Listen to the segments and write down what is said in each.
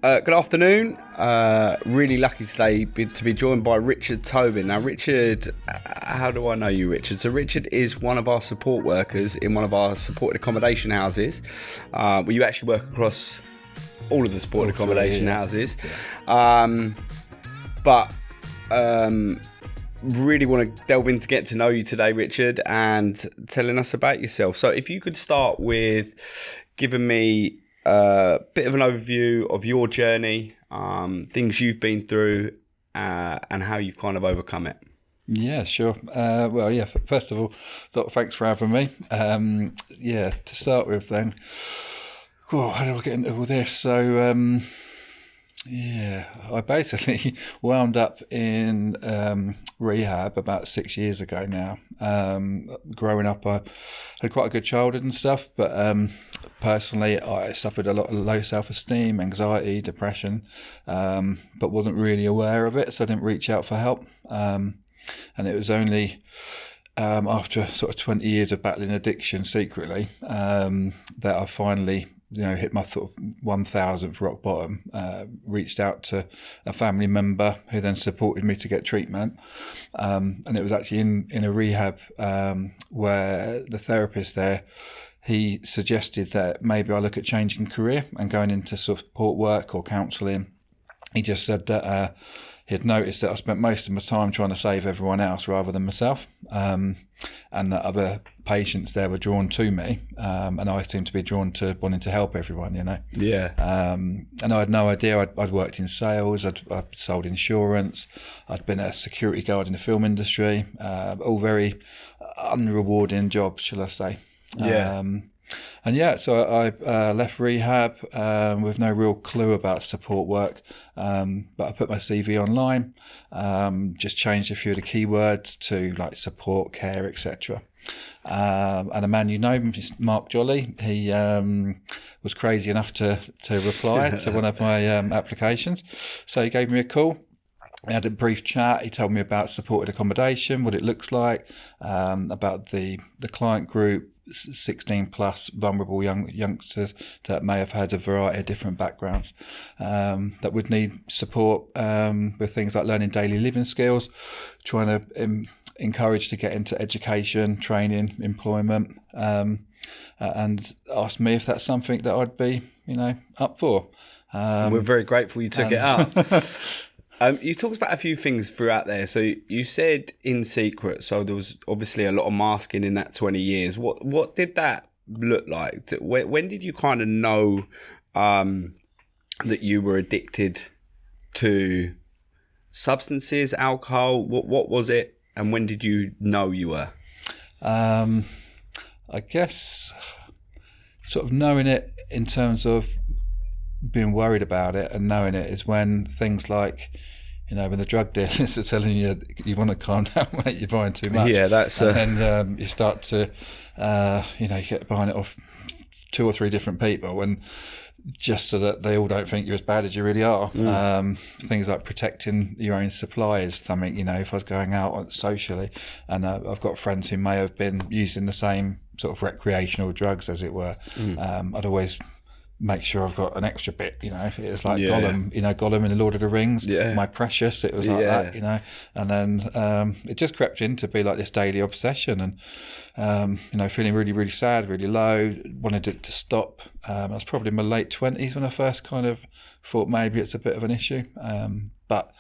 Good afternoon. Really lucky today to be joined by Richard Tobin. Now, Richard, how do I know you, Richard? So, Richard is one of our support workers in one of our supported accommodation houses. Where you actually work across all of the supported accommodation houses. But really want to delve in to get to know you today, Richard, and telling us about yourself. So, if you could start with giving me a bit of an overview of your journey, things you've been through, and how you've kind of overcome it. Yeah, sure. First of all, thanks for having me. To start with then, how do I get into all this? So, I basically wound up in rehab about 6 years ago now. Growing up, I had quite a good childhood and stuff, but personally, I suffered a lot of low self-esteem, anxiety, depression, but wasn't really aware of it, so I didn't reach out for help. And it was only after sort of 20 years of battling addiction secretly that I finally hit my sort of 1000th rock bottom, reached out to a family member who then supported me to get treatment. And it was actually in a rehab where the therapist there, he suggested that maybe I look at changing career and going into support work or counselling. He just said that he had noticed that I spent most of my time trying to save everyone else rather than myself, and that other patients there were drawn to me, and I seemed to be drawn to wanting to help everyone, Yeah. And I had no idea. I'd worked in sales, I'd sold insurance, I'd been a security guard in the film industry, all very unrewarding jobs, shall I say. Yeah. So I left rehab with no real clue about support work, but I put my CV online, just changed a few of the keywords to like support, care, etc. And a man Mark Jolly, he was crazy enough to reply to one of my applications. So he gave me a call. We had a brief chat. He told me about supported accommodation, what it looks like, about the client group, 16 plus vulnerable youngsters that may have had a variety of different backgrounds, that would need support with things like learning daily living skills, trying to encourage to get into education, training, employment, and asked me if that's something that I'd be, up for. We're very grateful you took it up. You talked about a few things throughout there. So you said in secret, so there was obviously a lot of masking in that 20 years. What did that look like? When did you kind of know that you were addicted to substances, alcohol? What was it? And when did you know you were? I guess sort of knowing it in terms of being worried about it and knowing it is when things like, when the drug dealers are telling you want to calm down, mate, you're buying too much. Yeah, that's. And then you start to, get buying it off 2 or 3 different people, and just so that they all don't think you're as bad as you really are. Things like protecting your own supply is something, if I was going out socially, and I've got friends who may have been using the same sort of recreational drugs, as it were. I'd always make sure I've got an extra bit, it was like Gollum, Gollum in the Lord of the Rings, my precious, it was like that, and then it just crept in to be like this daily obsession, and feeling really, really sad, really low, wanted it to stop. I was probably in my late 20s when I first kind of thought maybe it's a bit of an issue, but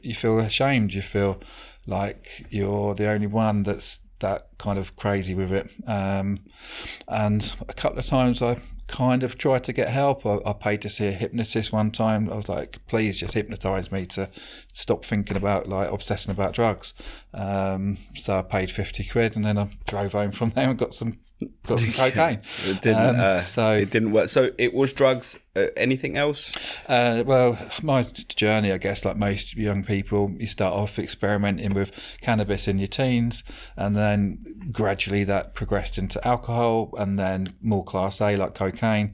you feel ashamed, you feel like you're the only one that's that kind of crazy with it, and a couple of times I kind of tried to get help. I paid to see a hypnotist one time. I was like, please just hypnotise me to stop thinking about, like, obsessing about drugs. So I paid 50 quid, and then I drove home from there and got some cocaine. It didn't work. So it was drugs. Anything else? Well, my journey, I guess, like most young people, you start off experimenting with cannabis in your teens, and then gradually that progressed into alcohol, and then more class A like cocaine,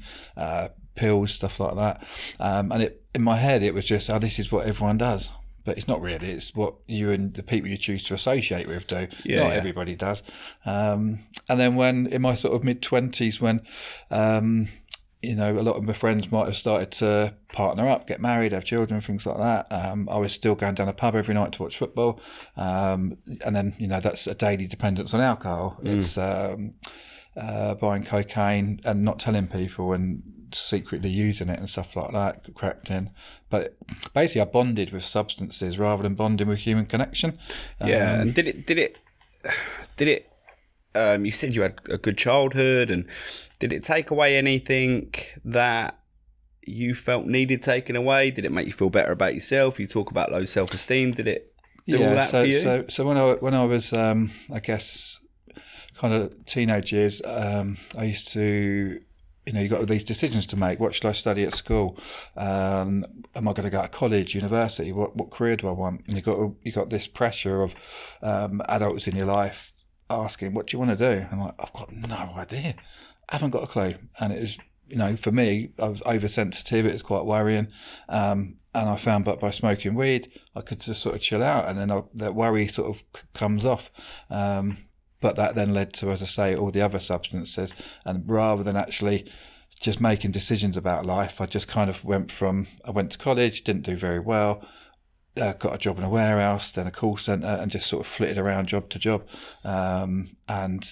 pills, stuff like that. And in my head, it was just, this is what everyone does. But it's not really. It's what you and the people you choose to associate with do. Not everybody does. And then when in my sort of mid-20s, when you know, a lot of my friends might have started to partner up, get married, have children, things like that. I was still going down a pub every night to watch football. And then, you know, that's a daily dependence on alcohol. It's buying cocaine and not telling people and secretly using it and stuff like that crept in. But basically I bonded with substances rather than bonding with human connection. And did it you said you had a good childhood, and did it take away anything that you felt needed taken away? Did it make you feel better about yourself? You talk about low self-esteem. Did it do all that for you? So when I was I guess kind of teenage years, I used to, you know, you got these decisions to make. What should I study at school? Am I going to go to college, university? What career do I want? And you got this pressure of adults in your life asking, what do you want to do? I'm like, I've got no idea. I haven't got a clue. And it was, you know, for me, I was oversensitive. It was quite worrying. And I found that by smoking weed, I could just sort of chill out, and then that worry sort of comes off. But that then led to, as I say, all the other substances. And rather than actually just making decisions about life, I just kind of went to college, didn't do very well, got a job in a warehouse, then a call centre, and just sort of flitted around job to job, and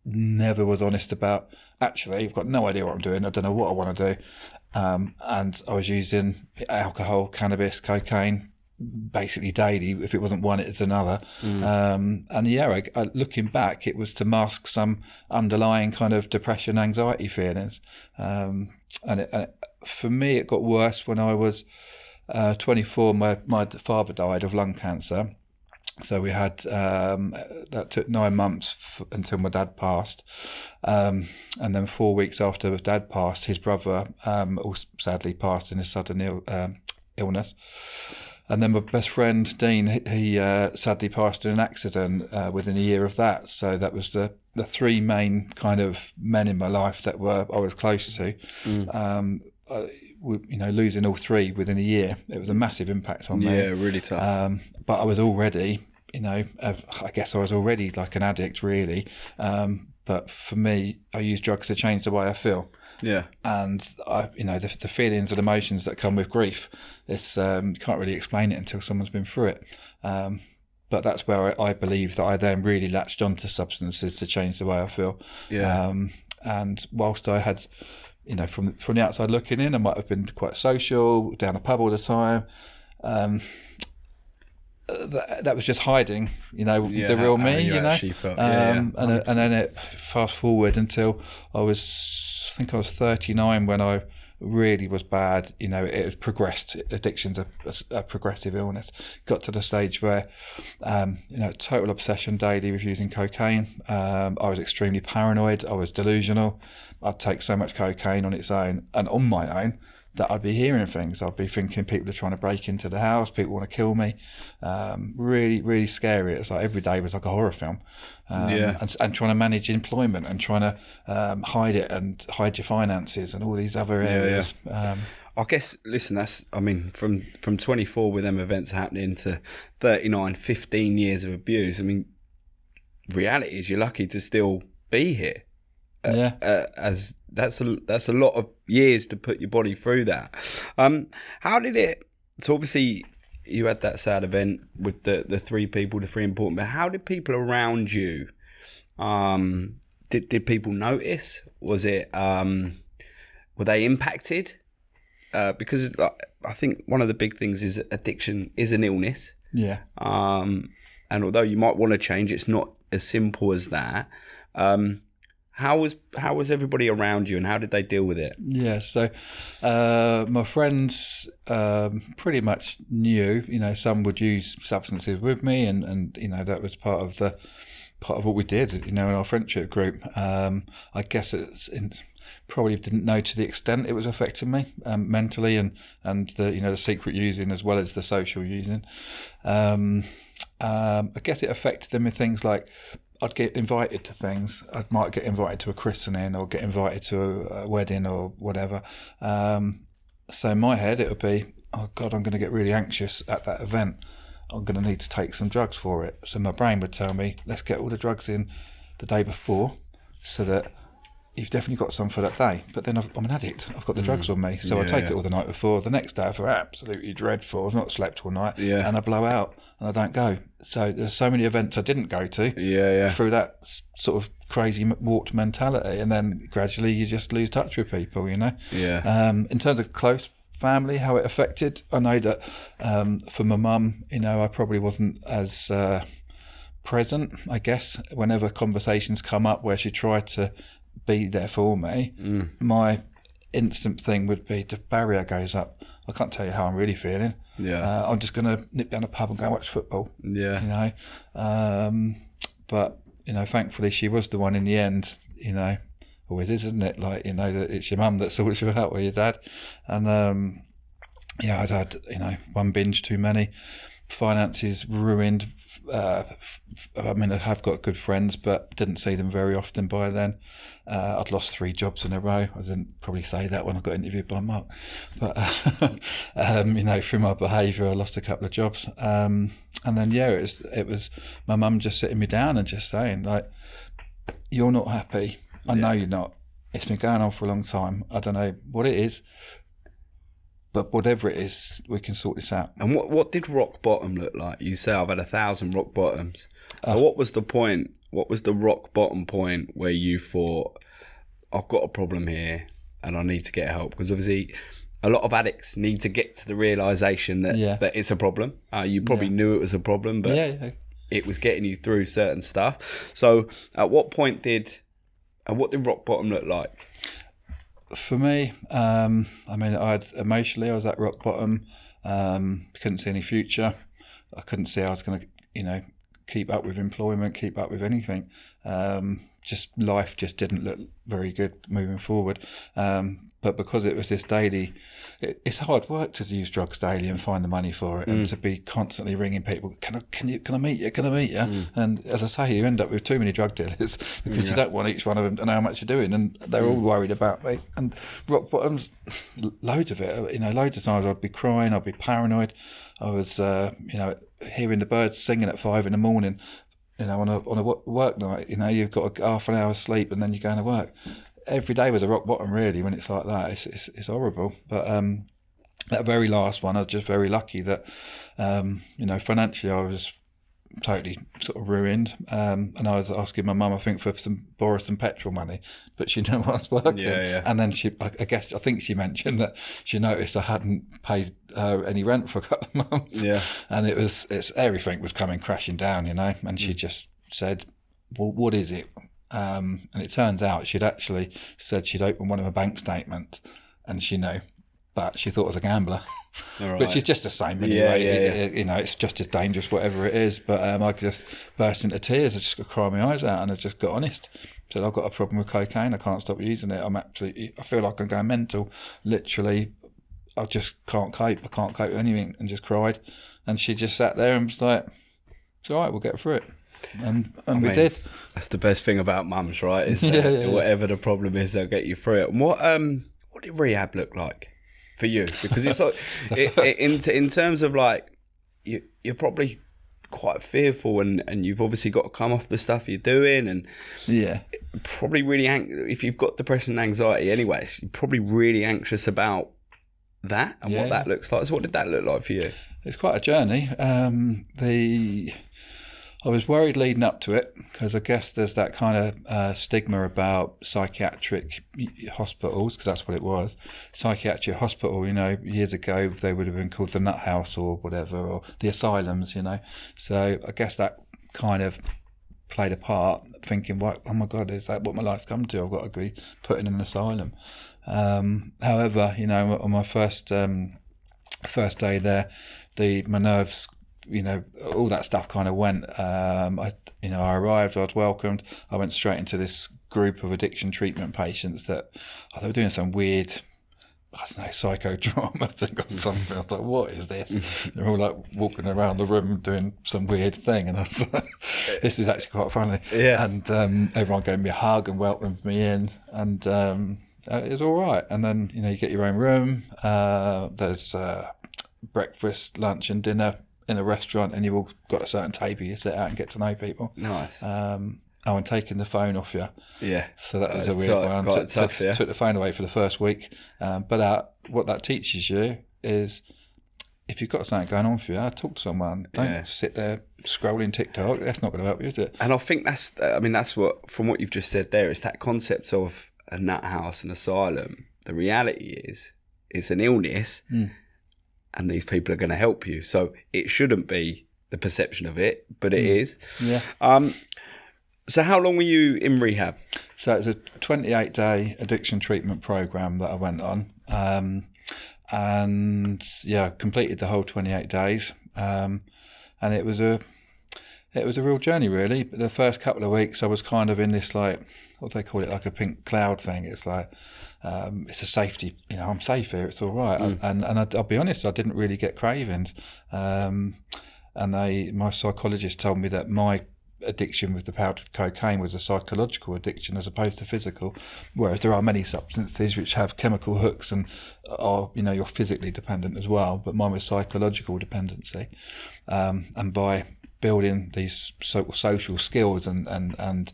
never was honest about, actually, I've got no idea what I'm doing, I don't know what I want to do. And I was using alcohol, cannabis, cocaine, basically daily. If it wasn't one, it's another. And yeah, looking back, it was to mask some underlying kind of depression, anxiety feelings. And for me, it got worse when I was 24. My father died of lung cancer. So we had, that took 9 months until my dad passed. And then 4 weeks after my dad passed, his brother also sadly passed in a sudden illness. And then my best friend, Dean, he sadly passed in an accident within a year of that. So that was the three main kind of men in my life that I was close to. You know, losing all three within a year, it was a massive impact on me. Yeah, really tough. But I was already, you know, I guess I was already like an addict, really. But for me, I use drugs to change the way I feel. Yeah. And you know, the feelings and emotions that come with grief, it's you can't really explain it until someone's been through it. But that's where I believe that I then really latched onto substances to change the way I feel. Yeah. And whilst I had, you know, from the outside looking in, I might have been quite social, down a pub all the time. That was just hiding, you know, the real me, you know. Felt, and then it fast forward until I think I was 39 when I really was bad. You know, it was progressed. Addiction's a progressive illness. Got to the stage where, you know, total obsession daily with using cocaine. I was extremely paranoid. I was delusional. I'd take so much cocaine on its own and on my own that I'd be hearing things. I'd be thinking people are trying to break into the house, people want to kill me. Really, really scary. It's like every day was like a horror film. And trying to manage employment and trying to hide it and hide your finances and all these other areas. I guess, listen, that's, I mean, from 24 with them events happening to 39, 15 years of abuse. I mean, reality is you're lucky to still be here. As that's a lot of years to put your body through that. How did it? So obviously you had that sad event with the three people, the three important. But how did people around you? Did people notice? Was it? Were they impacted? Because I think one of the big things is that addiction is an illness. Yeah. And although you might want to change, it's not as simple as that. How was everybody around you, and how did they deal with it? Yeah, so my friends pretty much knew. You know, some would use substances with me, and you know that was part of what we did. You know, in our friendship group. I guess probably didn't know to the extent it was affecting me mentally, and the secret using as well as the social using. I guess it affected them in things like, I'd get invited to things. I might get invited to a christening or get invited to a wedding or whatever. So in my head, it would be, oh God, I'm going to get really anxious at that event. I'm going to need to take some drugs for it. So my brain would tell me, let's get all the drugs in the day before so that you've definitely got some for that day. But then I'm an addict. I've got the drugs on me. So I take it all the night before. The next day I feel absolutely dreadful. I've not slept all night. Yeah. And I blow out and I don't go. So there's so many events I didn't go to through that sort of crazy warped mentality. And then gradually you just lose touch with people, you know. Yeah. In terms of close family, how it affected, I know that for my mum, you know, I probably wasn't as present, I guess, whenever conversations come up where she tried to be there for me. My instant thing would be, the barrier goes up, I can't tell you how I'm really feeling. I'm just going to nip down the pub and go and watch football. You know, but you know, thankfully she was the one in the end. You know, always is, isn't it? Like, you know, that it's your mum that sorts you out with your dad. And I'd had, you know, one binge too many, finances ruined. I mean, I have got good friends, but didn't see them very often by then. I'd lost 3 jobs in a row. I didn't probably say that when I got interviewed by Mark, but you know, through my behaviour, I lost a couple of jobs. And then it was my mum just sitting me down and just saying, like, you're not happy. I know you're not. It's been going on for a long time. I don't know what it is, but whatever it is, we can sort this out. And what did rock bottom look like? You say I've had 1,000 rock bottoms. What was the point? What was the rock bottom point where you thought, I've got a problem here and I need to get help? Because obviously a lot of addicts need to get to the realisation that it's a problem. You probably knew it was a problem, but it was getting you through certain stuff. So at what point what did rock bottom look like? For me, I mean, emotionally, I was at rock bottom. Couldn't see any future. I couldn't see I was going to, you know, keep up with employment, keep up with anything. Just life just didn't look very good moving forward. But because it was this daily, it's hard work to use drugs daily and find the money for it, and to be constantly ringing people, can I meet you? And as I say, you end up with too many drug dealers because you don't want each one of them to know how much you're doing, and they're all worried about me. And rock bottoms, loads of it. You know, loads of times I'd be crying, I'd be paranoid. I was, you know, hearing the birds singing at 5 a.m. You know, on a work night, you know, you've got half an hour's sleep and then you're going to work. Every day was a rock bottom, really, when it's like that. It's horrible. But that very last one, I was just very lucky that, you know, financially I was totally sort of ruined. And I was asking my mum, I think, borrow some petrol money, but she didn't want us working. And then I think she mentioned that she noticed I hadn't paid her any rent for a couple of months. And it's everything was coming crashing down, you know. And she just said, well, what is it? And it turns out she'd actually said she'd opened one of her bank statements, and she knew, but she thought it was a gambler. Which is just the same anyway. You know, it's just as dangerous, whatever it is. But I just burst into tears. I just got to cry my eyes out, and I just got honest. Said, I've got a problem with cocaine. I can't stop using it. I feel like I'm going mental. Literally, I just can't cope. I can't cope with anything, and just cried. And she just sat there and was like, "It's all right. We'll get through it." And we did. That's the best thing about mums, right? Is that whatever the problem is, they'll get you through it. And what did rehab look like for you? Because it's like in terms of like you're probably quite fearful, and you've obviously got to come off the stuff you're doing, and probably really if you've got depression and anxiety anyway, you're probably really anxious about that and what that looks like. So what did that look like for you? It's quite a journey. I was worried leading up to it because I guess there's that kind of stigma about psychiatric hospitals, because that's what it was. Psychiatric hospital, you know, years ago they would have been called the nut house or whatever, or the asylums, you know. So I guess that kind of played a part, thinking, oh my God, is that what my life's come to? I've got to be put in an asylum. However, you know, on my first day there, my nerves, you know, all that stuff kind of went. I arrived, I was welcomed. I went straight into this group of addiction treatment patients that they were doing some weird, I don't know, psychodrama thing or something. I was like, what is this? They're all like walking around the room doing some weird thing, and I was like, this is actually quite funny. And everyone gave me a hug and welcomed me in, and it was all right. And then, you know, you get your own room. There's breakfast, lunch and dinner in a restaurant, and you've all got a certain table you sit out and get to know people. Nice. And and taking the phone off you. Yeah. So that was a weird one. Quite tough, yeah. Took the phone away for the first week. But what that teaches you is, if you've got something going on for you, talk to someone. Don't sit there scrolling TikTok. That's not going to help you, is it? And I think that's what, from what you've just said there, it's that concept of a nut house, an asylum. The reality is, it's an illness, and these people are going to help you. So it shouldn't be the perception of it, but it is. Yeah. So how long were you in rehab? So it was a 28-day addiction treatment program that I went on. And completed the whole 28 days. And it was a real journey, really. But the first couple of weeks, I was kind of in this, like, what do they call it, like a pink cloud thing. It's like, it's a safety, I'm safe here, it's all right. And I'll be honest, I didn't really get cravings. And my psychologist told me that my addiction with the powdered cocaine was a psychological addiction as opposed to physical, whereas there are many substances which have chemical hooks and are, you're physically dependent as well, but mine was psychological dependency. And by building these social skills and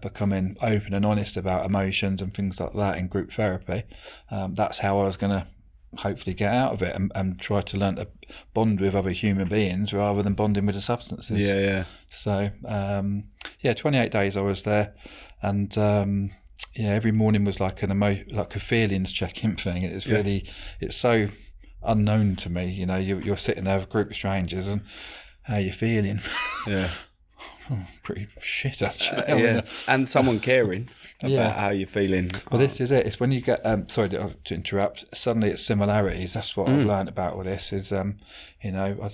becoming open and honest about emotions and things like that in group therapy, that's how I was going to hopefully get out of it and try to learn to bond with other human beings rather than bonding with the substances. Yeah. So 28 days I was there, and every morning was like like a feelings check-in thing. It's really, it's so unknown to me. You're sitting there with a group of strangers, and how you feeling? Yeah. Pretty shit, actually. And someone caring about how you're feeling. Well, this is it. It's when you get, sorry to interrupt, suddenly it's similarities. That's what I've learned about all this is, I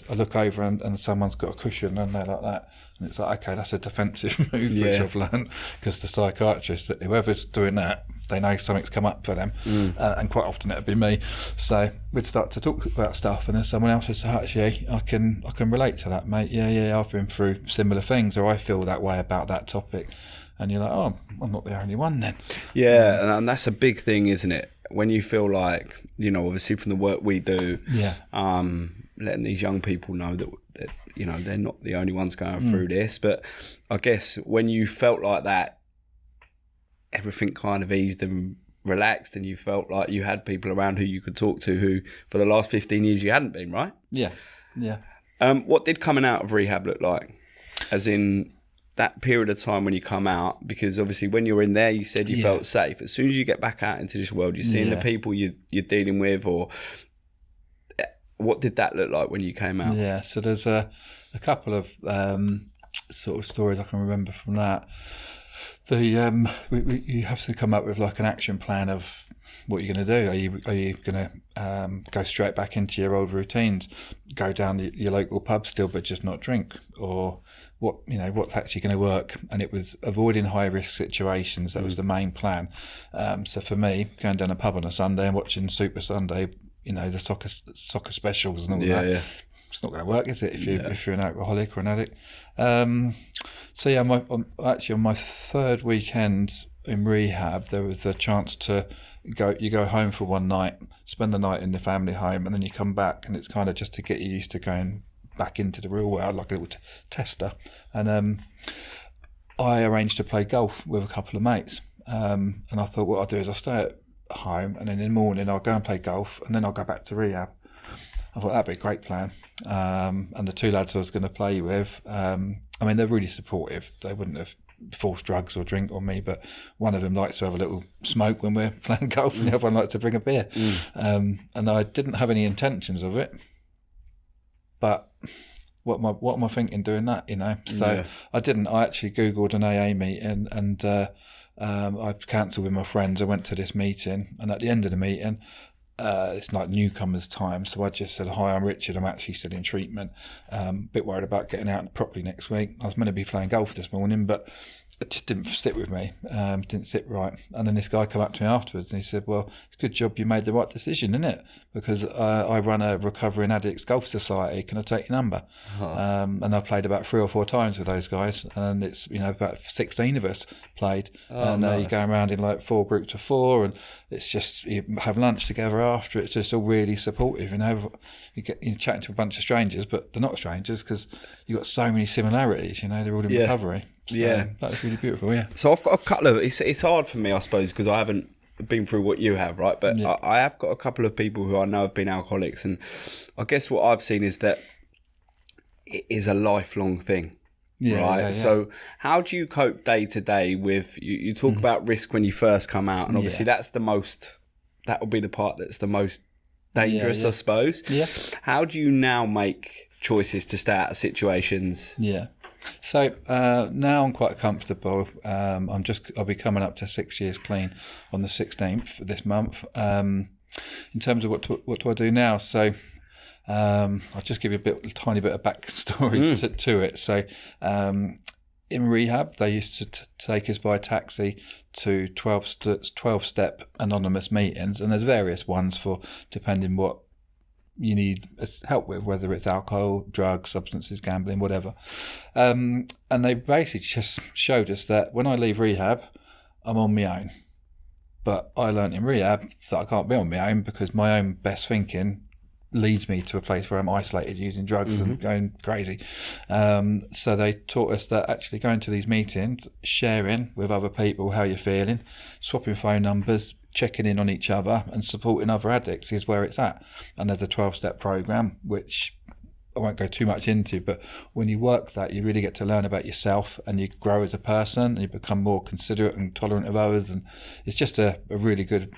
look over and someone's got a cushion and they're like that. And it's like, okay, that's a defensive move, which I've learned, because the psychiatrist, whoever's doing that, they know something's come up for them, and quite often it'd be me. So we'd start to talk about stuff, and then someone else would say, actually, I can relate to that, mate. Yeah, I've been through similar things, or I feel that way about that topic. And you're like, oh, I'm not the only one then. Yeah, and that's a big thing, isn't it? When you feel like, obviously from the work we do, letting these young people know that they're not the only ones going through this. But I guess when you felt like that, everything kind of eased and relaxed, and you felt like you had people around who you could talk to who for the last 15 years you hadn't been, right? Yeah. What did coming out of rehab look like? As in that period of time when you come out, because obviously when you're in there, you said you felt safe. As soon as you get back out into this world, you're seeing the people you're dealing with, or what did that look like when you came out? Yeah, so there's a couple of sort of stories I can remember from that. You have to come up with like an action plan of what you're going to do. Are you going to go straight back into your old routines, go down your local pub still but just not drink, or what's actually going to work? And it was avoiding high risk situations. That was the main plan. So for me, going down a pub on a Sunday and watching Super Sunday, the soccer specials and all that. Yeah. It's not going to work, is it? If you're an alcoholic or an addict. On my third weekend in rehab, there was a chance to go home for one night, spend the night in the family home, and then you come back, and it's kind of just to get you used to going back into the real world, like a little tester. And I arranged to play golf with a couple of mates, and I thought what I'll do is I'll stay at home, and then in the morning I'll go and play golf, and then I'll go back to rehab. I thought that'd be a great plan. And the two lads I was going to play with, they're really supportive. They wouldn't have forced drugs or drink on me, but one of them likes to have a little smoke when we're playing golf, and the other one likes to bring a beer. And I didn't have any intentions of it, but what am I thinking doing that, So I didn't. I actually Googled an AA meeting, and I cancelled with my friends. I went to this meeting, and at the end of the meeting, it's like newcomers time, so I just said, hi, I'm Richard, I'm actually still in treatment, bit worried about getting out properly next week. I was meant to be playing golf this morning, but it just didn't sit with me, didn't sit right. And then this guy came up to me afterwards and he said, well, it's a good job you made the right decision, isn't it? Because I run a recovering addicts golf society, can I take your number? And I played about 3 or 4 times with those guys, and it's about 16 of us played, nice. You go around in like 4 groups of 4, and it's just, you have lunch together after. It's just all really supportive. You're chatting to a bunch of strangers, but they're not strangers because you've got so many similarities. They're all in recovery. So Yeah. that was really beautiful. Yeah. So I've got a couple of. It's hard for me, I suppose, because I haven't been through what you have, right? But Yeah. I have got a couple of people who I know have been alcoholics, and I guess what I've seen is that it is a lifelong thing. Yeah, right. yeah, yeah. So how do you cope day to day with you talk about risk when you first come out, and obviously that will be the part that's the most dangerous, I suppose. Yeah. How do you now make choices to stay out of situations? Yeah. So now I'm quite comfortable. I'll be coming up to 6 years clean on the 16th of this month. In terms of what do I do now? So I'll just give you a tiny bit of backstory to it. So in rehab, they used to take us by taxi to 12-step anonymous meetings, and there's various ones for depending what you need help with, whether it's alcohol, drugs, substances, gambling, whatever. And they basically just showed us that when I leave rehab, I'm on my own. But I learned in rehab that I can't be on my own because my own best thinking leads me to a place where I'm isolated using drugs and going crazy. So they taught us that actually going to these meetings, sharing with other people how you're feeling, swapping phone numbers, checking in on each other and supporting other addicts is where it's at. And there's a 12-step program, which I won't go too much into, but when you work that, you really get to learn about yourself and you grow as a person and you become more considerate and tolerant of others. And it's just a really good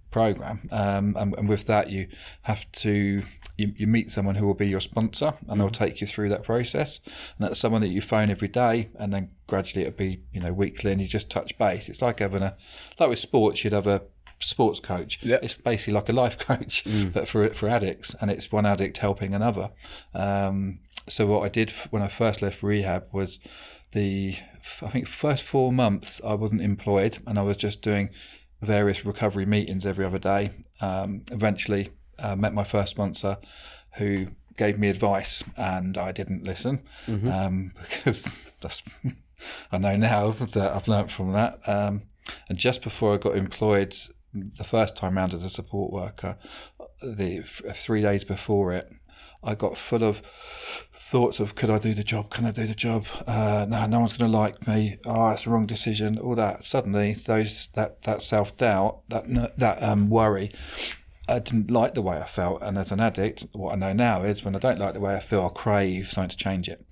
program, and with that you have to you meet someone who will be your sponsor, and they'll take you through that process, and that's someone that you phone every day, and then gradually it'll be weekly, and you just touch base. It's like having like with sports, you'd have a sports coach. It's basically like a life coach, but for addicts, and it's one addict helping another. So what I did when I first left rehab was I think first 4 months I wasn't employed, and I was just doing various recovery meetings every other day. Eventually met my first sponsor, who gave me advice, and I didn't listen, because I know now that I've learnt from that. And just before I got employed the first time round as a support worker, the 3 days before it, I got full of thoughts of, could I do the job? Can I do the job? No one's going to like me. Oh, it's the wrong decision. All that. Suddenly, that self-doubt, that worry, I didn't like the way I felt. And as an addict, what I know now is when I don't like the way I feel, I crave something to change it.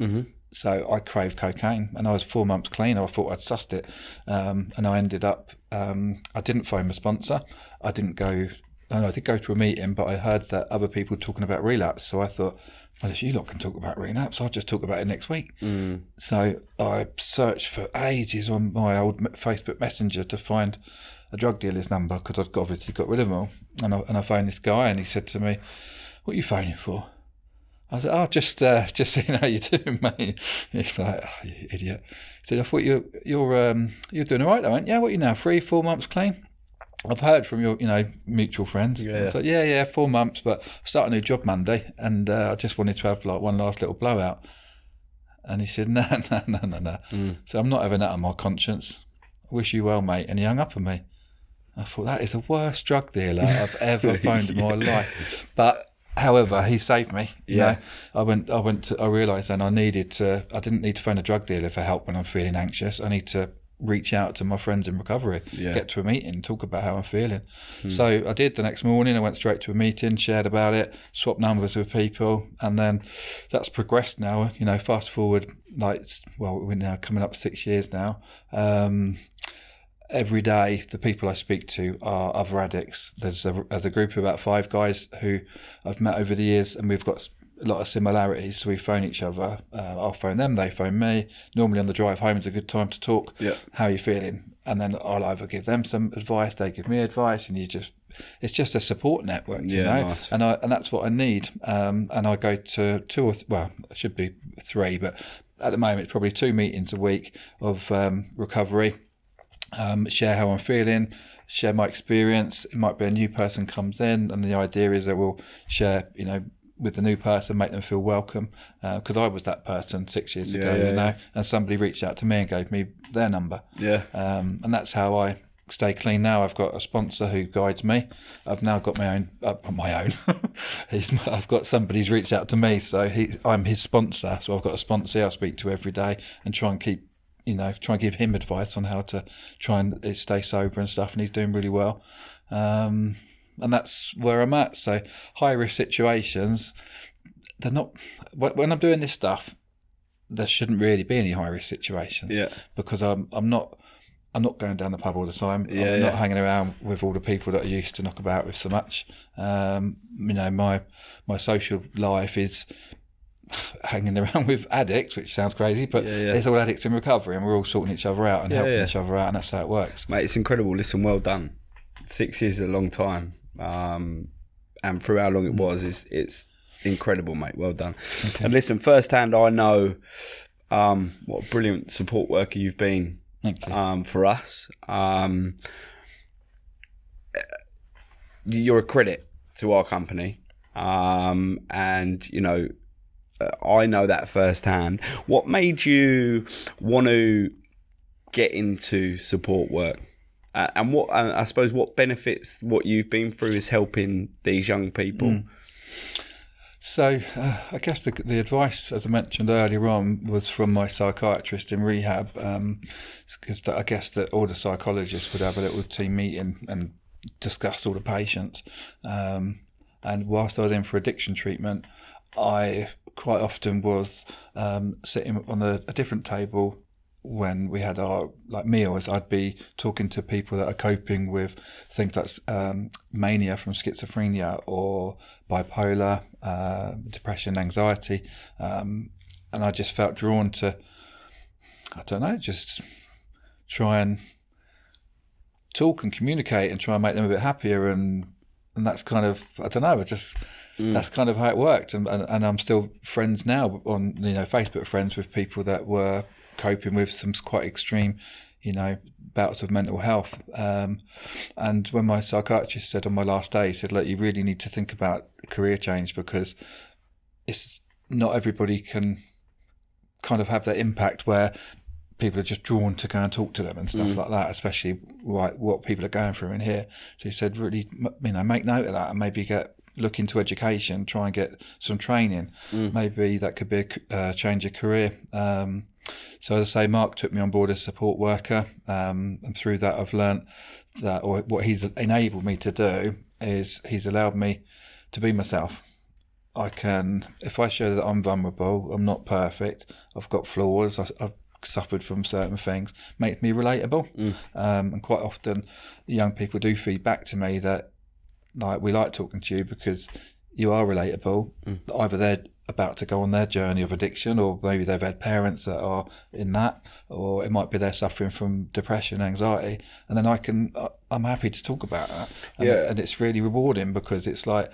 So I craved cocaine, and I was 4 months clean. I thought I'd sussed it. And I ended up, I didn't phone my sponsor. I did go to a meeting, but I heard that other people were talking about relapse. So I thought, well, if you lot can talk about relapse, I'll just talk about it next week. So I searched for ages on my old Facebook Messenger to find a drug dealer's number, because I'd obviously got rid of them all. And I phoned this guy, and he said to me, "What are you phoning for?" I said, "Oh, just seeing how you're doing, mate." He's like, "Oh, you idiot." He said, "I thought you're doing all right, though, aren't you? What are you now, 3-4 months clean? I've heard from your, mutual friends." Yeah. I was like, yeah, 4 months, but I start a new job Monday, and I just wanted to have like one last little blowout. And he said, no. So I'm not having that on my conscience. I wish you well, mate. And he hung up on me. I thought, that is the worst drug dealer I've ever phoned in my life. But however, he saved me. I realised then I didn't need to phone a drug dealer for help when I'm feeling anxious. I need to reach out to my friends in recovery, get to a meeting, talk about how I'm feeling. So I did. The next morning I went straight to a meeting, shared about it, swapped numbers with people, and then that's progressed now. Fast forward, we're now coming up to 6 years now. Every day the people I speak to are other addicts. There's a group of about 5 guys who I've met over the years, and we've got a lot of similarities, so we phone each other. I'll phone them, they phone me. Normally on the drive home is a good time to talk. How are you feeling? And then I'll either give them some advice, they give me advice, and it's just a support network, Nice. And that's what I need. And I go to it should be 3, but at the moment it's probably 2 meetings a week of recovery. Share how I'm feeling, share my experience. It might be a new person comes in, and the idea is that we'll share, with the new person, make them feel welcome, because I was that person 6 years ago, and somebody reached out to me and gave me their number. And that's how I stay clean now. I've got a sponsor who guides me. I've now got my own. I've got somebody's reached out to me, so I'm his sponsor. So I've got a sponsor I speak to every day and try and keep try and give him advice on how to try and stay sober and stuff, and he's doing really well. And that's where I'm at. So high risk situations, they're not, when I'm doing this stuff, there shouldn't really be any high risk situations, because I'm not going down the pub all the time. I'm not hanging around with all the people that I used to knock about with so much. My social life is hanging around with addicts, which sounds crazy, but it's all addicts in recovery, and we're all sorting each other out and helping each other out, and that's how it works. Mate, it's incredible. Listen, well done. 6 years is a long time, and through how long it was, it's incredible, mate. Well done. Okay. And listen, firsthand, I know what a brilliant support worker you've been. Thank you. For us. You're a credit to our company, and I know that firsthand. What made you want to get into support work, and what I suppose what benefits what you've been through is helping these young people? So I guess the advice, as I mentioned earlier on, was from my psychiatrist in rehab, because I guess that all the psychologists would have a little team meeting and discuss all the patients. And whilst I was in for addiction treatment, I quite often was sitting on a different table when we had our meals. I'd be talking to people that are coping with things like mania from schizophrenia or bipolar, depression, anxiety, and I just felt drawn to, I don't know, just try and talk and communicate and try and make them a bit happier, and that's kind of, I don't know, that's kind of how it worked, and I'm still friends now on Facebook, friends with people that were coping with some quite extreme bouts of mental health, and when my psychiatrist said on my last day, he said, look, you really need to think about career change, because it's not everybody can kind of have that impact where people are just drawn to go and talk to them and stuff like that, especially what people are going through in here. So he said, really, make note of that, and maybe look into education, try and get some training. Maybe that could be a change of career. So as I say, Mark took me on board as a support worker, and through that I've learnt that, or what he's enabled me to do is he's allowed me to be myself. I can, if I show that I'm vulnerable, I'm not perfect, I've got flaws, I've suffered from certain things, makes me relatable. And quite often young people do feed back to me that, like, we like talking to you because you are relatable. Either they're about to go on their journey of addiction, or maybe they've had parents that are in that, or it might be they're suffering from depression, anxiety, and then I'm happy to talk about that. And it's really rewarding, because it's like,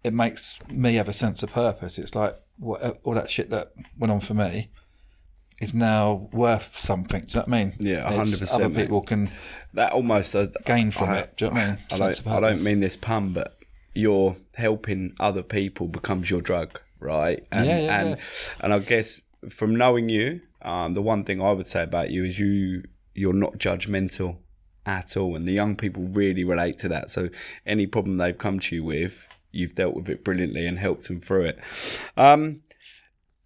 it makes me have a sense of purpose. It's like, all that shit that went on for me is now worth something. Do you know what I mean? Yeah, 100%. Other people can that almost gain from it. Do you know what I mean? I don't mean this pun, but you're helping other people becomes your drug, right? And I guess from knowing you, the one thing I would say about you is you're not judgmental at all, and the young people really relate to that. So any problem they've come to you with, you've dealt with it brilliantly and helped them through it.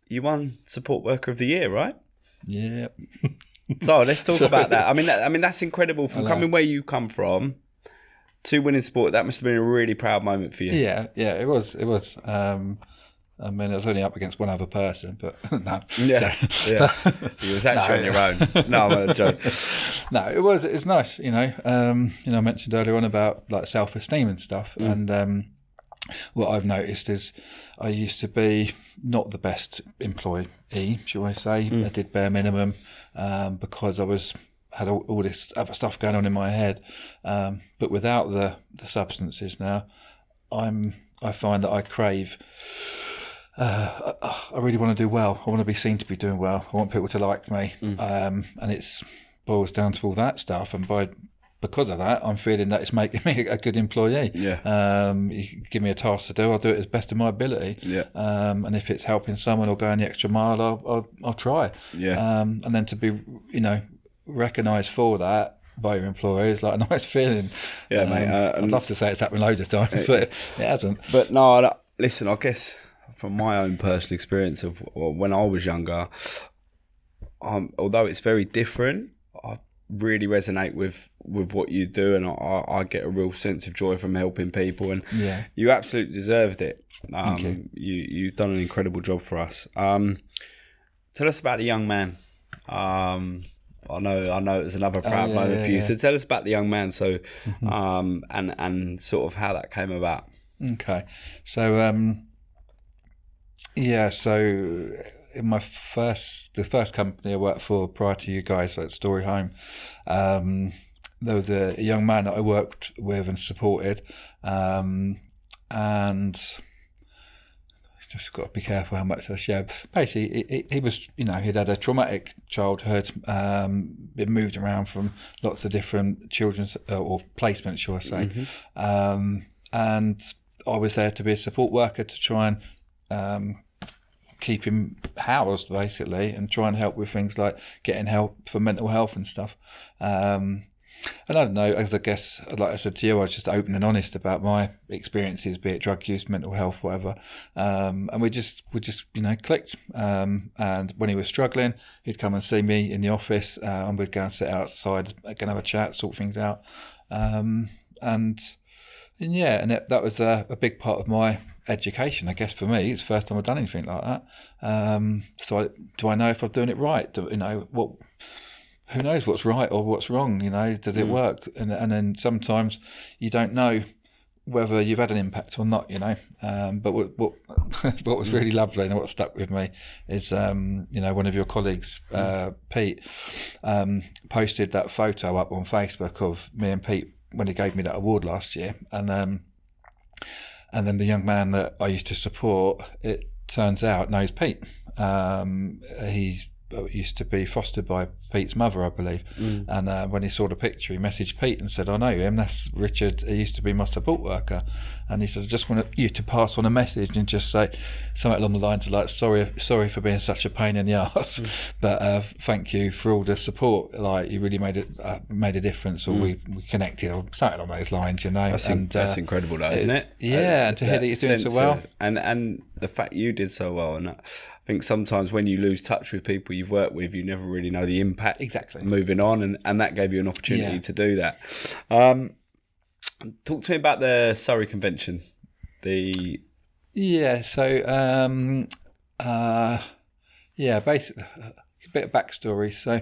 You won Support Worker of the Year, right? Yeah. So let's talk about that. I mean that's incredible. From coming where you come from to winning sport, that must have been a really proud moment for you. Yeah, it was. I mean, it was only up against one other person, but no. Yeah. You was actually on your own. No, I'm a joke. No, it's nice, I mentioned earlier on about like self-esteem and stuff, and what I've noticed is I used to be not the best employee, shall I say. I did bare minimum because I had all this other stuff going on in my head. But without the substances now, I find that I crave. I really want to do well. I want to be seen to be doing well. I want people to like me, and it boils down to all that stuff. And because of that, I'm feeling that it's making me a good employee. Yeah. You give me a task to do, I'll do it as best of my ability. Yeah. And if it's helping someone or going the extra mile, I'll try. Yeah. And then to be, recognised for that by your employer is like a nice feeling. Yeah, mate. I'd love to say it's happened loads of times, but it hasn't. But no, listen, I guess from my own personal experience of when I was younger, although it's very different, I really resonate with what you do, and I get a real sense of joy from helping people, and you absolutely deserved it. Thank you. You've done an incredible job for us. Tell us about the young man. I know it's another proud moment for you. So tell us about the young man. So, and sort of how that came about. Okay, so so in the first company I worked for prior to you guys at Storyy Home, there was a young man that I worked with and supported, and just got to be careful how much I share. Basically, he was, he'd had a traumatic childhood, been moved around from lots of different children's or placements, shall I say, and I was there to be a support worker to try and keep him housed, basically, and try and help with things like getting help for mental health and stuff. And I don't know, as I guess, like I said to you, I was just open and honest about my experiences, be it drug use, mental health, whatever. And we just clicked. And when he was struggling, he'd come and see me in the office, and we'd go and sit outside, go and have a chat, sort things out. And that was a big part of my education, I guess, for me. It's the first time I've done anything like that. So do I know if I'm doing it right? Who knows what's right or what's wrong? Does it work? And then sometimes you don't know whether you've had an impact or not. But what was really lovely and what stuck with me is one of your colleagues, Pete, posted that photo up on Facebook of me and Pete when he gave me that award last year, and then the young man that I used to support, it turns out, knows Pete. He used to be fostered by Pete's mother, I believe. And when he saw the picture, he messaged Pete and said, "I know him. That's Richard. He used to be my support worker." And he said, "I just want you to pass on a message and just say something along the lines of like, sorry for being such a pain in the arse, but thank you for all the support. Like, you really made a difference, or we connected, or something along those lines, That's incredible, though, isn't it? Yeah, and to hear that you're doing so well, and the fact you did so well, and I think sometimes when you lose touch with people you've worked with, you never really know the impact. Exactly. Moving on, and that gave you an opportunity to do that. Talk to me about the Surrey Convention. Basically, a bit of backstory. So,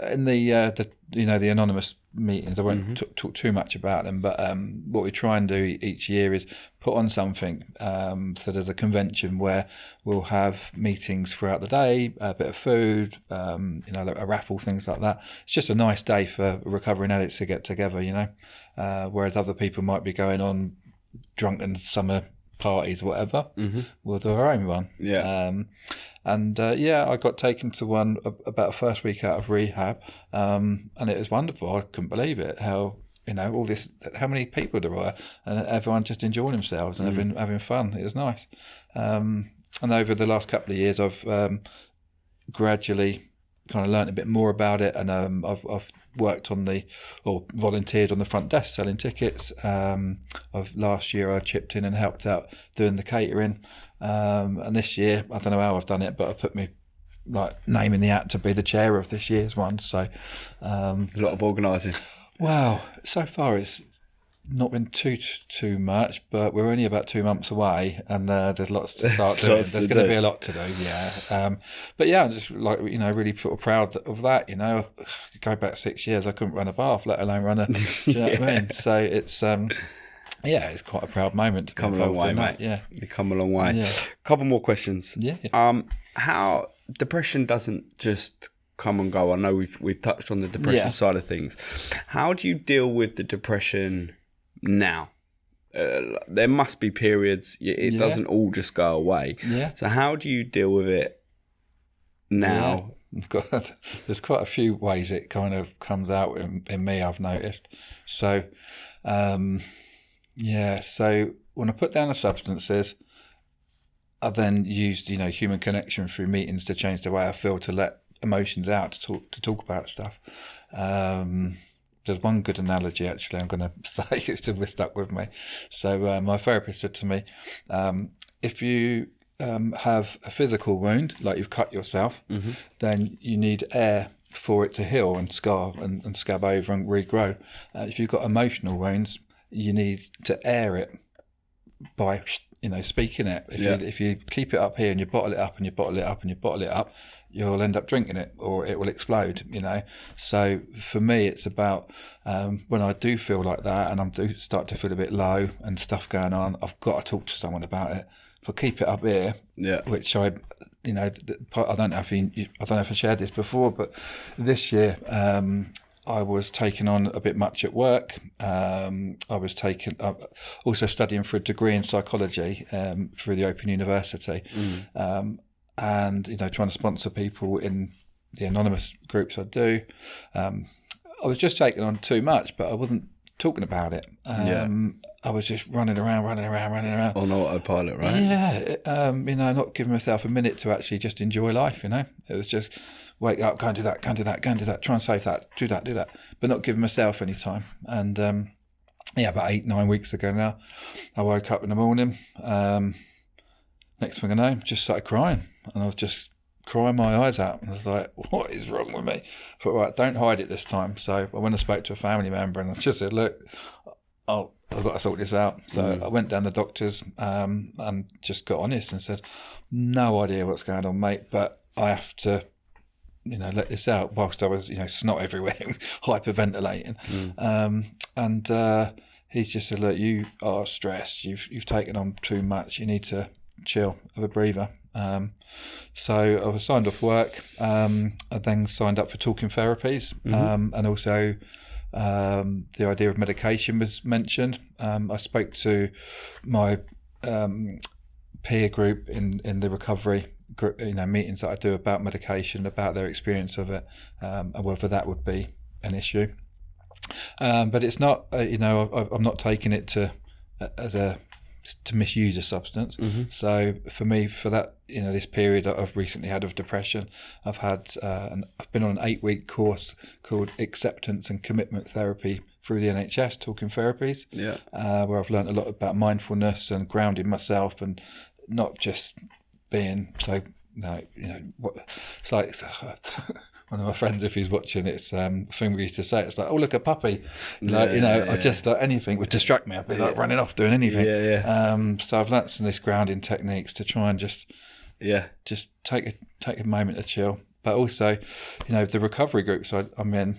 in the anonymous meetings, I won't talk too much about them, but what we try and do each year is put on something. So there's a convention where we'll have meetings throughout the day, a bit of food, a raffle, things like that. It's just a nice day for recovering addicts to get together, whereas other people might be going on drunken summer parties, whatever. We'll do our own one. I got taken to one about the first week out of rehab, and it was wonderful. I couldn't believe it, how how many people there were, and everyone just enjoying themselves and having fun. It was nice. And over the last couple of years, I've gradually kind of learnt a bit more about it, and I've worked volunteered on the front desk selling tickets. Last year I chipped in and helped out doing the catering, and this year I don't know how I've done it, but I put me name in the hat to be the chair of this year's one. So a lot of organising. Wow, so far it's not been too much, but we're only about 2 months away, and there's lots to start doing. There's going to be a lot to do, but I'm just really sort of proud of that. Go back 6 years, I couldn't run a bath, let alone run a. Do you know what I mean? So it's it's quite a proud moment. To come a long way, mate. Yeah, you come a long way. Yeah. Couple more questions. Yeah. How depression doesn't just come and go. I know we've touched on the depression side of things. How do you deal with the depression now? There must be periods. It doesn't all just go away. Yeah. So how do you deal with it now? There's quite a few ways it kind of comes out in me, I've noticed. So, so when I put down the substances, I then used, human connection through meetings to change the way I feel, to let emotions out, to talk about stuff. There's one good analogy, actually, I'm going to say, it's stuck with me. So my therapist said to me, if you have a physical wound, like you've cut yourself, then you need air for it to heal and scar and scab over and regrow. If you've got emotional wounds, you need to air it by speaking it. If you keep it up here and you bottle it up and you bottle it up and you bottle it up, you'll end up drinking it or it will explode. So for me, it's about when I do feel like that and I do start to feel a bit low and stuff going on, I've got to talk to someone about it. If I keep it up here, which I don't know if I shared this before, but this year I was taken on a bit much at work. I was also studying for a degree in psychology through the Open University, and trying to sponsor people in the anonymous groups I do. I was just taking on too much, but I wasn't talking about it. I was just running around. On autopilot, right? Yeah, not giving myself a minute to actually just enjoy life. It was just wake up, go and do that, try and save that, do that, but not giving myself any time. And about 8-9 weeks ago now, I woke up in the morning. Next thing I know, just started crying, and I was just crying my eyes out. And I was like, what is wrong with me? I thought, right, don't hide it this time. So I went and spoke to a family member, and I just said, look, I've got to sort this out. So I went down the doctors and just got honest and said, no idea what's going on, mate, but I have to let this out, whilst I was snot everywhere, hyperventilating. And he's just said, look, you are stressed, you've taken on too much, you need to chill, have a breather. So I was signed off work. I then signed up for talking therapies, and also the idea of medication was mentioned. I spoke to my peer group in the recovery group, meetings that I do about medication, about their experience of it, and whether that would be an issue. But it's not. I'm not taking it to misuse a substance. So for me, for that, this period I've recently had of depression, I've been on an 8-week course called Acceptance and Commitment Therapy through the NHS, talking therapies, where I've learned a lot about mindfulness and grounding myself and not just being so. It's like one of my friends, if he's watching, it's a thing we used to say. It's like, oh, look, a puppy. I just anything would distract me. I'd be like running off doing anything. So I've learnt some of these grounding techniques to try and just take a moment to chill. But also, the recovery groups I'm in.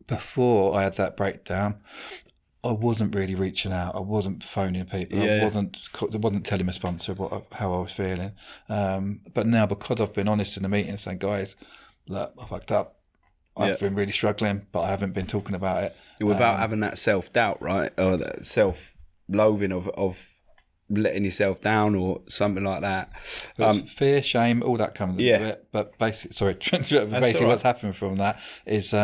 Before I had that breakdown, I wasn't really reaching out. I wasn't phoning people. I wasn't telling my sponsor how I was feeling. But now, because I've been honest in the meeting, saying, guys, look, I fucked up. I've been really struggling, but I haven't been talking about it. Without having that self-doubt, right? Or that self-loathing of letting yourself down or something like that. Fear, shame, all that comes into it. But basically what's happened from that is...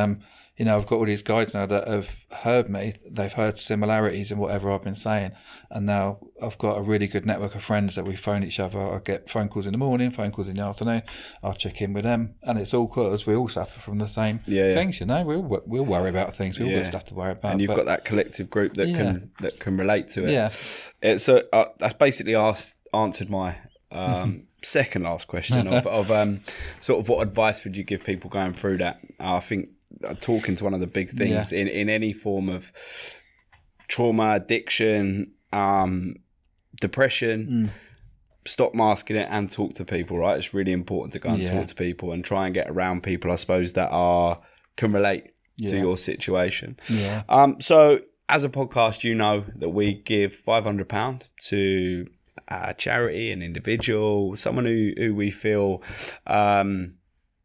I've got all these guys now that have heard me. They've heard similarities in whatever I've been saying. And now I've got a really good network of friends that we phone each other. I get phone calls in the morning, phone calls in the afternoon. I'll check in with them. And it's all because we all suffer from the same things, We'll worry about things. We all got stuff to worry about. And you've got that collective group that can relate to it. Yeah. So that's basically answered my... second last question of sort of what advice would you give people going through that? I think talking to one of the big things in any form of trauma, addiction, depression, stop masking it and talk to people, right? It's really important to go and talk to people and try and get around people, I suppose, that can relate to your situation. So as a podcast, that we give £500 to a charity, an individual, someone who we feel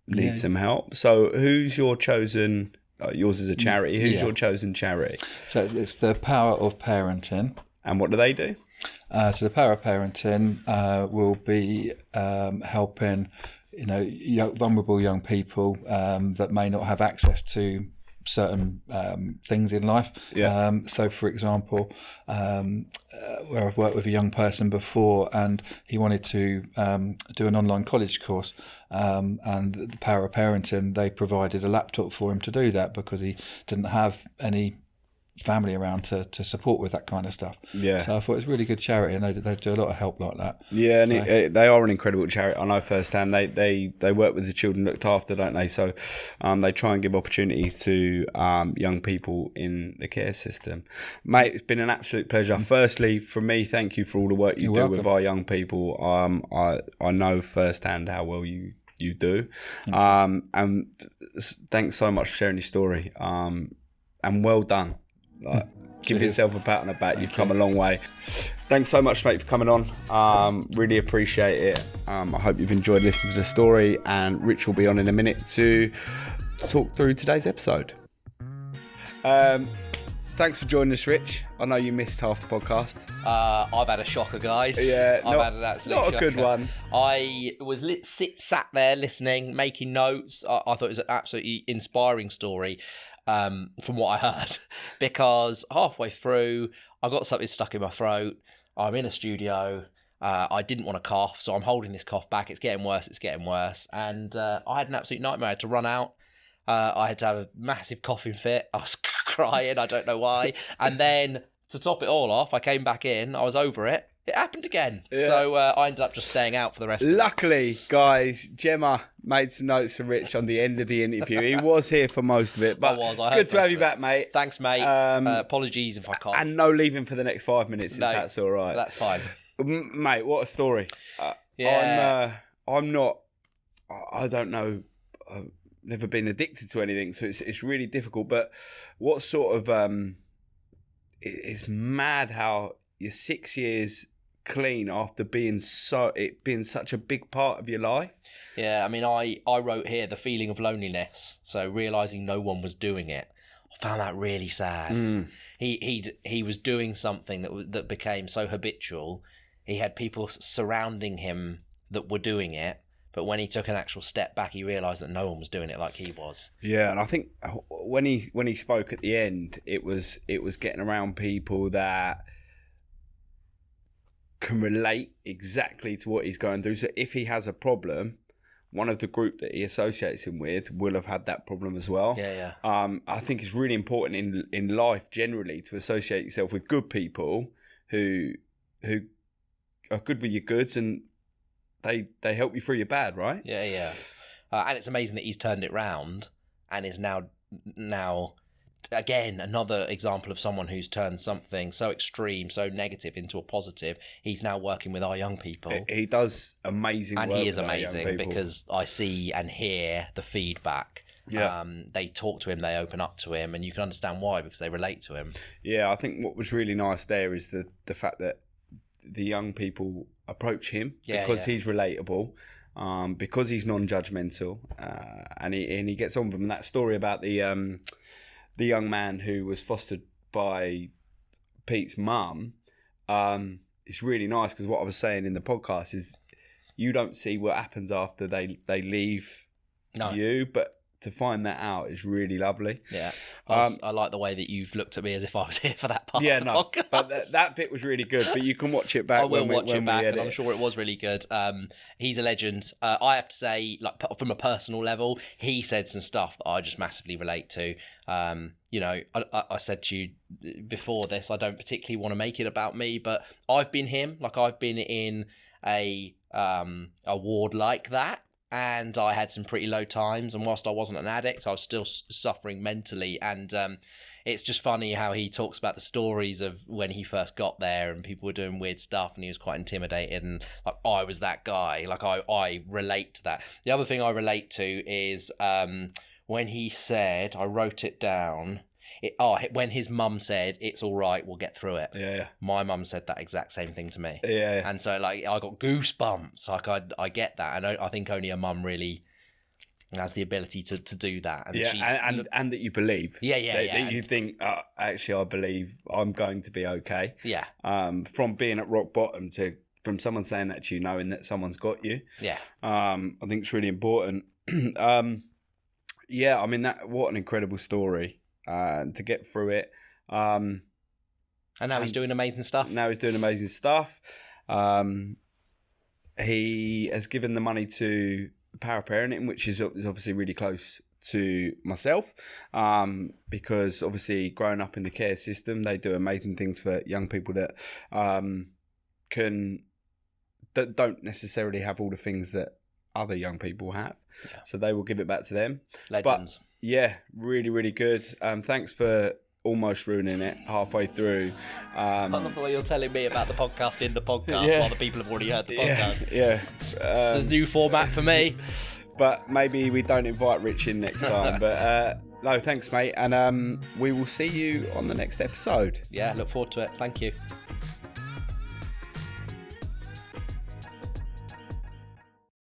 needs some help. So who's your chosen, yours is a charity, who's your chosen charity? So it's the Power of Parenting. And what do they do? So the Power of Parenting will be helping, vulnerable young people that may not have access to certain things in life. So for example, where I've worked with a young person before and he wanted to do an online college course, and the Power of Parenting, they provided a laptop for him to do that because he didn't have any family around to support with that kind of stuff. Yeah. So I thought it was a really good charity, and they do a lot of help like that. Yeah, so. and they are an incredible charity. I know firsthand. They work with the children looked after, don't they? So they try and give opportunities to young people in the care system. Mate, it's been an absolute pleasure. Firstly, from me, thank you for all the work you do with our young people. I know firsthand how well you do. And thanks so much for sharing your story. And well done. Like, give yourself a pat on the back. You've come a long way. Thanks so much, mate, for coming on. Really appreciate it. I hope you've enjoyed listening to the story. And Rich will be on in a minute to talk through today's episode. Thanks for joining us, Rich. I know you missed half the podcast. I've had a shocker, guys. Yeah, I've had an absolute not a shocker. good one. I was sat there listening, making notes. I thought it was an absolutely inspiring story. From what I heard, because halfway through I got something stuck in my throat. I'm in a studio. I didn't want to cough, so I'm holding this cough back. It's getting worse, and I had an absolute nightmare. I had to run out. I had to have a massive coughing fit. I was crying, I don't know why. And then to top it all off, I came back in, I was over it. It happened again. Yeah. So I ended up just staying out for the rest of it. Luckily, guys, Gemma made some notes for Rich on the end of the interview. He was here for most of it, but it's good to have you back, mate. Thanks, mate. Apologies if I cough. And no leaving for the next 5 minutes, if that's all right. That's fine. Mate, what a story. I'm not, I don't know, I've never been addicted to anything, so it's really difficult, but what sort of, it's mad how you're 6 years clean after being such a big part of your life. Yeah, I mean, I wrote here the feeling of loneliness, so realising no one was doing it. I found that really sad. He was doing something that became so habitual. He had people surrounding him that were doing it, but when he took an actual step back, he realised that no one was doing it like he was. Yeah, and I think when he spoke at the end, it was getting around people that can relate exactly to what he's going through. So if he has a problem, one of the group that he associates him with will have had that problem as well. Yeah. I think it's really important in life generally to associate yourself with good people who are good with your goods, and they help you through your bad, right? Yeah. And it's amazing that he's turned it round and is now again another example of someone who's turned something so extreme, so negative into a positive. He's now working with our young people. He does amazing work, and he is amazing because I see and hear the feedback. Yeah. They talk to him, they open up to him, and you can understand why, because they relate to him. Yeah, I think what was really nice there is the fact that the young people approach him because he's relatable, because he's non-judgmental, and he gets on with them. And that story about the young man who was fostered by Pete's mum, it's really nice, because what I was saying in the podcast is you don't see what happens after they leave you, but to find that out is really lovely. Yeah, I like the way that you've looked at me as if I was here for that part of the podcast. But that bit was really good, but you can watch it back. I will watch it back, and I'm sure it was really good. He's a legend. I have to say, like, from a personal level, he said some stuff that I just massively relate to. You know, I said to you before this, I don't particularly want to make it about me, but I've been him. Like, I've been in a ward like that, and I had some pretty low times. And whilst I wasn't an addict, I was still suffering mentally. And it's just funny how he talks about the stories of when he first got there and people were doing weird stuff and he was quite intimidated. And like, I was that guy. Like, I relate to that. The other thing I relate to is when he said, I wrote it down, when his mum said, "It's all right, we'll get through it." Yeah. My mum said that exact same thing to me. Yeah. And so, like, I got goosebumps. Like, I get that. And I think only a mum really has the ability to do that. And and that you believe. Yeah. That you think, actually, I believe I'm going to be okay. Yeah. From being at rock bottom from someone saying that to you, knowing that someone's got you. Yeah. I think it's really important. Yeah, I mean, what an incredible story. To get through it. And now he's doing amazing stuff. He has given the money to para parenting, which is obviously really close to myself, because obviously growing up in the care system, they do amazing things for young people that don't necessarily have all the things that other young people have. Yeah. So they will give it back to them. Legends. But yeah, really, really good. Thanks for almost ruining it halfway through. I love the way you're telling me about the podcast in the podcast while the people have already heard the podcast. Yeah. It's a new format for me. But maybe we don't invite Rich in next time. But no, thanks, mate. And we will see you on the next episode. Yeah, look forward to it. Thank you.